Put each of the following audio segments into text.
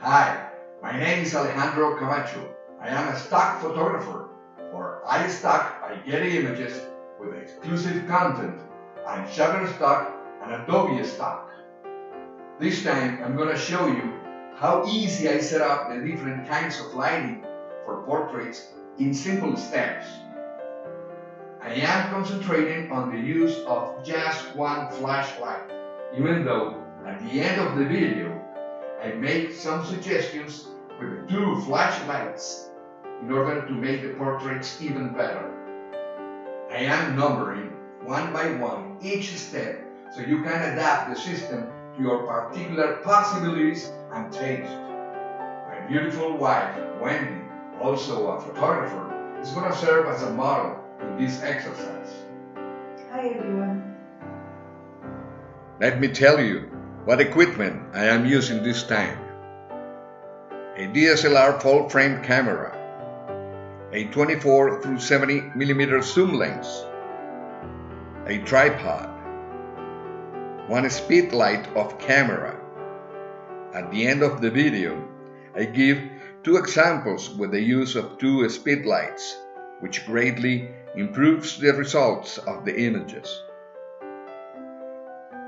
Hi, my name is Alejandro Camacho. I am a stock photographer for iStock. I get images with exclusive content on Shutterstock and Adobe Stock. This time I'm going to show you how easy I set up the different kinds of lighting for portraits in simple steps. I am concentrating on the use of just one flashlight, even though at the end of the video I make some suggestions with two flashlights in order to make the portraits even better. I am numbering one by one each step so you can adapt the system to your particular possibilities and taste. My beautiful wife, Wendy, also a photographer, is going to serve as a model in this exercise. Hi everyone. Let me tell you what equipment I am using this time. A DSLR full-frame camera, a 24-70mm zoom lens, a tripod, one speed light of camera. At the end of the video, I give two examples with the use of two speed lights, which greatly improves the results of the images.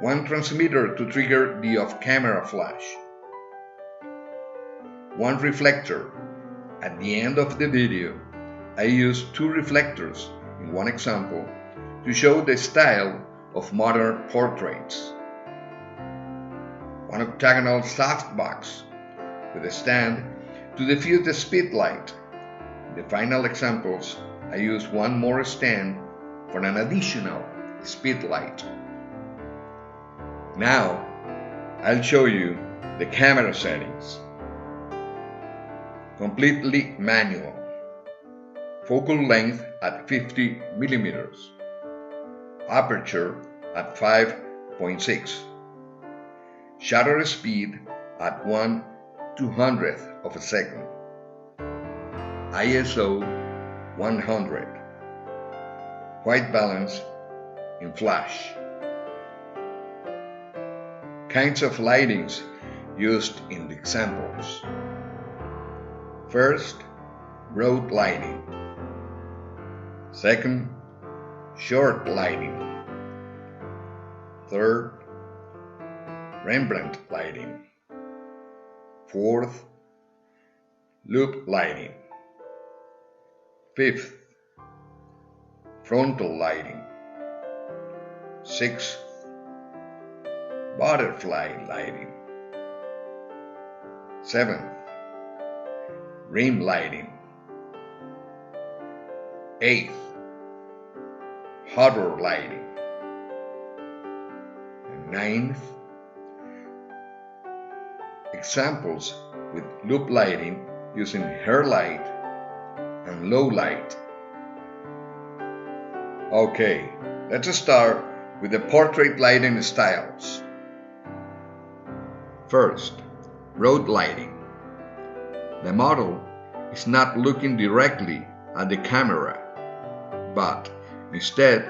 One transmitter to trigger the off-camera flash. One reflector. At the end of the video, I use two reflectors in one example to show the style of modern portraits. One octagonal softbox with a stand to diffuse the speed light. In the final examples, I use one more stand for an additional speed light. Now, I'll show you the camera settings. Completely manual. Focal length at 50mm. Aperture at 5.6. Shutter speed at 1/200th of a second. ISO 100. White balance in flash. Kinds of lightings used in the examples. First, broad lighting. Second, short lighting. Third, Rembrandt lighting. Fourth, loop lighting. Fifth, frontal lighting. Sixth, butterfly lighting. Seventh, rim lighting. Eighth, hover lighting. And ninth, examples with loop lighting using hair light and low light. Okay, let's start with the portrait lighting styles. First, broad lighting. The model is not looking directly at the camera, but instead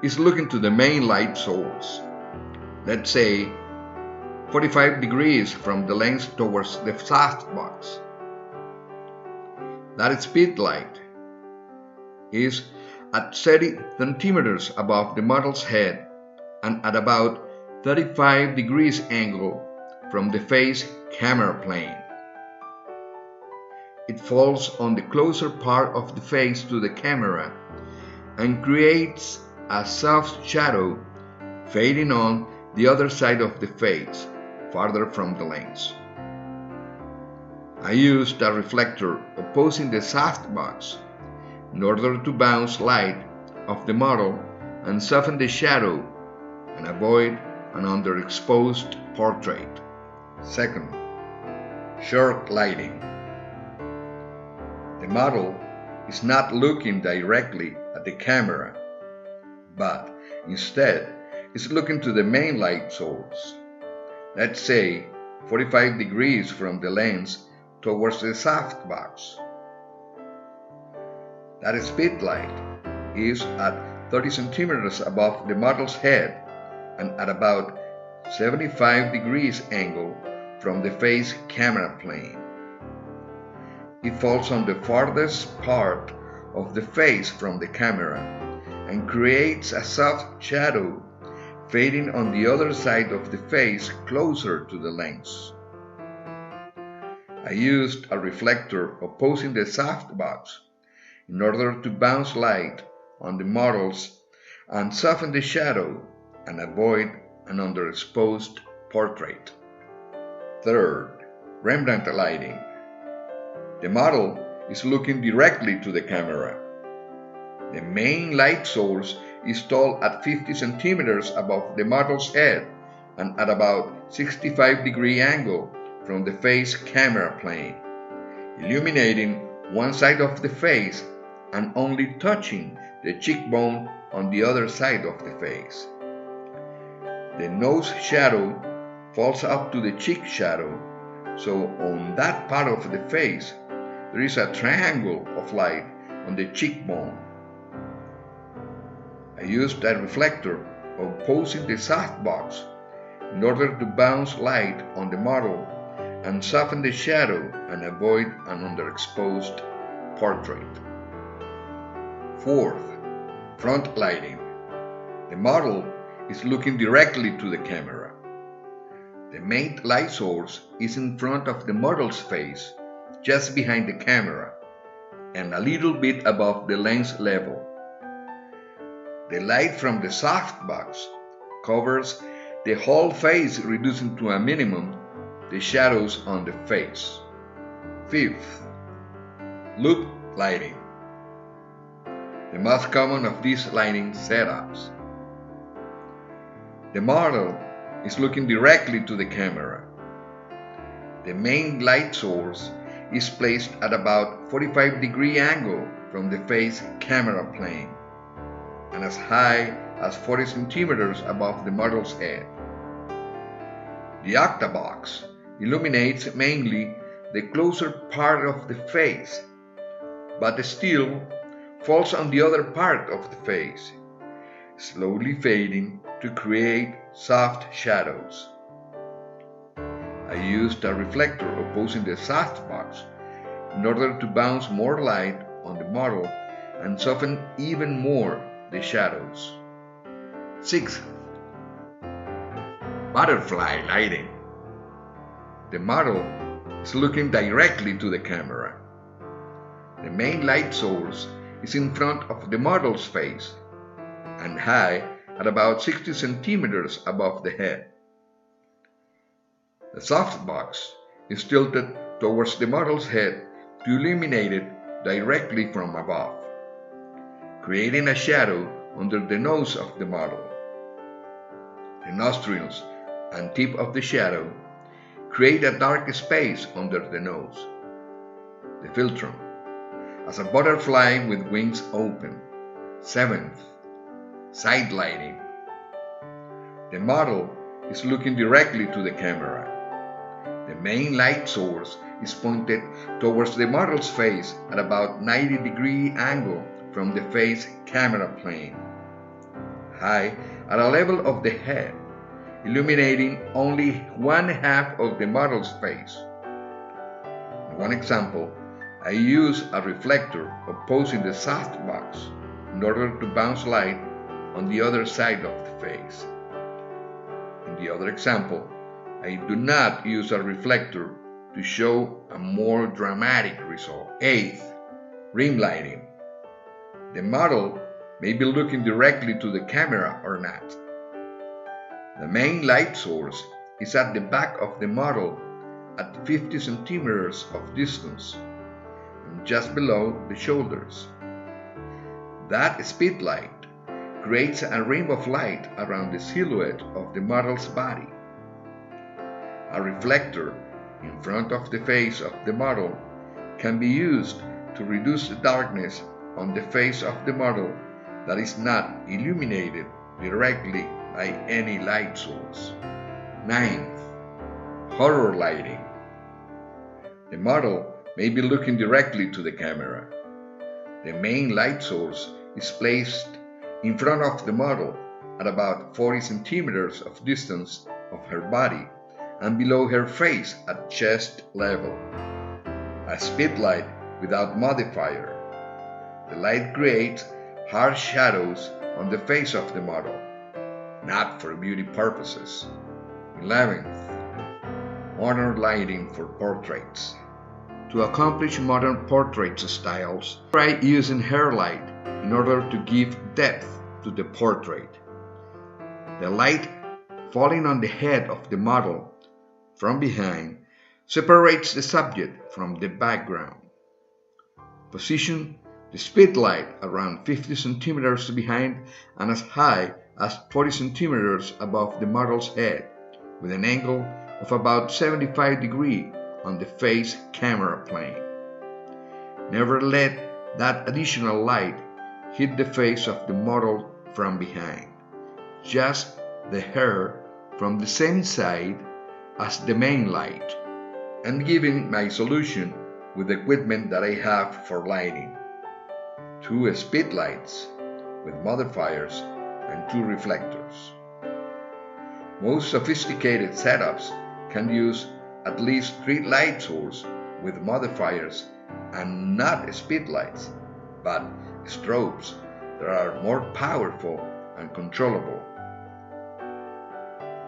is looking to the main light source. Let's say 45 degrees from the lens towards the softbox. That speed light is at 30 centimeters above the model's head and at about 35 degrees angle from the face camera plane. It falls on the closer part of the face to the camera and creates a soft shadow fading on the other side of the face, farther from the lens. I used a reflector opposing the softbox in order to bounce light off the model and soften the shadow and avoid an underexposed portrait. Second, short lighting. The model is not looking directly at the camera, but instead is looking to the main light source. Let's say 45 degrees from the lens towards the softbox. That speed light is at 30 centimeters above the model's head and at about 75 degrees angle from the face camera plane. It falls on the farthest part of the face from the camera and creates a soft shadow fading on the other side of the face closer to the lens. I used a reflector opposing the softbox in order to bounce light on the models and soften the shadow and avoid an underexposed portrait. Third, Rembrandt lighting. The model is looking directly to the camera. The main light source is tall at 50 centimeters above the model's head and at about 65-degree angle from the face camera plane, illuminating one side of the face and only touching the cheekbone on the other side of the face. The nose shadow falls up to the cheek shadow, so on that part of the face there is a triangle of light on the cheekbone. I used a reflector opposing the softbox in order to bounce light on the model and soften the shadow and avoid an underexposed portrait. Fourth, front lighting. The model is looking directly to the camera. The main light source is in front of the model's face, just behind the camera, and a little bit above the lens level. The light from the softbox covers the whole face, reducing to a minimum the shadows on the face. Fifth, loop lighting. The most common of these lighting setups. The model is looking directly to the camera. The main light source is placed at about 45-degree angle from the face camera plane and as high as 40 centimeters above the model's head. The octabox illuminates mainly the closer part of the face, but still falls on the other part of the face, slowly fading to create soft shadows. I used a reflector opposing the softbox in order to bounce more light on the model and soften even more the shadows. Sixth, butterfly lighting. The model is looking directly to the camera. The main light source is in front of the model's face and high at about 60 centimeters above the head. The softbox is tilted towards the model's head to illuminate it directly from above, creating a shadow under the nose of the model. The nostrils and tip of the shadow create a dark space under the nose. The philtrum, as a butterfly with wings open. Seventh, side lighting. The model is looking directly to the camera. The main light source is pointed towards the model's face at about 90-degree angle from the face camera plane, high at a level of the head, illuminating only one half of the model's face. In one example, I use a reflector opposing the softbox in order to bounce light on the other side of the face. In the other example, I do not use a reflector to show a more dramatic result. Eighth, rim lighting. The model may be looking directly to the camera or not. The main light source is at the back of the model at 50 centimeters of distance and just below the shoulders. That speedlight creates a rim of light around the silhouette of the model's body. A reflector in front of the face of the model can be used to reduce the darkness on the face of the model that is not illuminated directly by any light source. Ninth, horror lighting. The model may be looking directly to the camera. The main light source is placed in front of the model at about 40 centimeters of distance of her body and below her face at chest level. A speedlight without modifier. The light creates harsh shadows on the face of the model, not for beauty purposes. 11th, modern lighting for portraits. To accomplish modern portrait styles, try using hair light in order to give depth to the portrait. The light falling on the head of the model from behind separates the subject from the background. Position the speedlight around 50 centimeters behind and as high as 40 centimeters above the model's head, with an angle of about 75 degrees on the face camera plane. Never let that additional light hit the face of the model from behind, just the hair from the same side as the main light. And giving my solution with the equipment that I have for lighting. 2 speedlights with modifiers and 2 reflectors. Most sophisticated setups can use at least 3 light sources with modifiers and not speedlights, but strobes that are more powerful and controllable.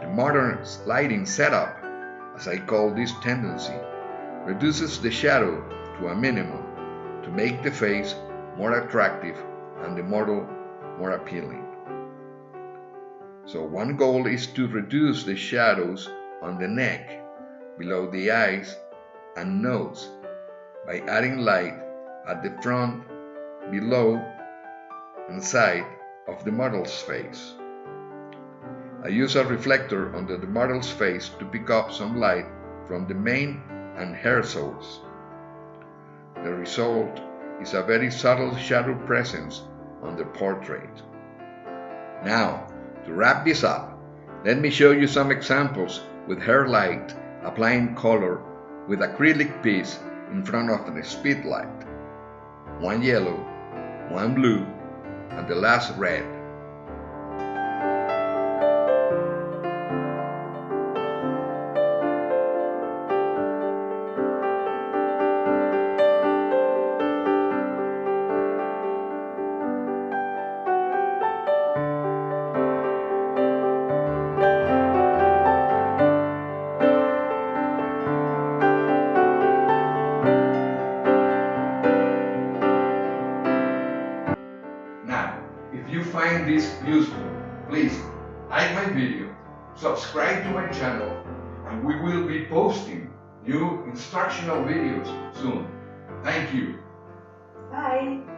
The modern lighting setup, as I call this tendency, reduces the shadow to a minimum to make the face more attractive and the model more appealing. So one goal is to reduce the shadows on the neck, below the eyes and nose by adding light at the front, below, and side of the model's face. I use a reflector under the model's face to pick up some light from the mane and hair source. The result is a very subtle shadow presence on the portrait. Now, to wrap this up, let me show you some examples with hair light applying color with acrylic piece in front of the speedlight. 1 yellow, 1 blue, and the last red. If you find this useful, please like my video, subscribe to my channel, and we will be posting new instructional videos soon. Thank you. Bye.